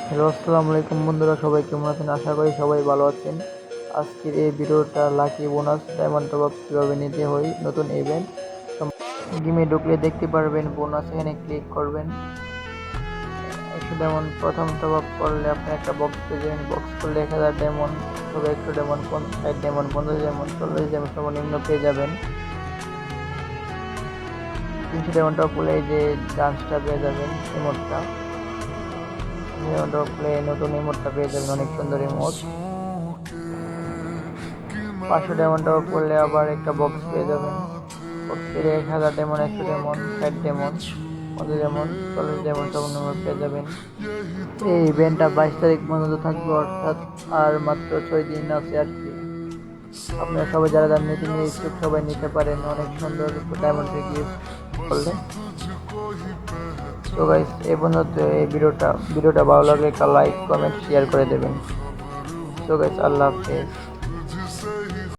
Hello, আসসালামু আলাইকুম বন্ধুরা, সবাই কেমন আছেন? আশা করি সবাই ভালো আছেন। আজকের এই ভিডিওটা lucky bonus diamond top up কীভাবে নিতে হয়, নতুন ইভেন্ট। গেমে ঢুকলে দেখতে পারবেন বোনাস, এখানে ক্লিক করবেন। 100 ডায়মন্ড প্রথম টপ আপ করলে আপনি একটা বক্স পেয়ে যাবেন। বক্স করলে 1000 ডায়মন্ড, তবে 100 ডায়মন্ড, 60 ডায়মন্ড, 50 ডায়মন্ড, 40 ডায়মন্ড সর্বনিম্ন পেয়ে যাবেন। 300 ডায়মন্ড টপ করলে এই যে চান্সটা পেয়ে যাবেন, ইমোটটা। নতুন ইমোটটা পেয়ে যাবেন, অনেক সুন্দর ইমোট। 500 ডায়মন্ড টপ করলে আবার একটা বক্স পেয়ে যাবেন। বক্স পেলে 1000 diamond, 100 diamond, 60 diamond, 50 diamond, 40 diamond সর্বনিম্ন পেয়ে যাবেন। এই ইভেন্টটা 22 তারিখ পর্যন্ত থাকবে, অর্থাৎ আর মাত্র 6 দিন আছে আর কি। আপনারা সবাই যারা যারা নিতে ইচ্ছুক সবাই নিতে পারেন, অনেক সুন্দর ডায়মন্ডের গিফট করলে। তো গাইস, এই পর্যন্ত এই ভিডিওটা ভালো লাগলে একটা লাইক, কমেন্ট, শেয়ার করে দেবেন। তো গাইস, আল্লাহ হাফেজ।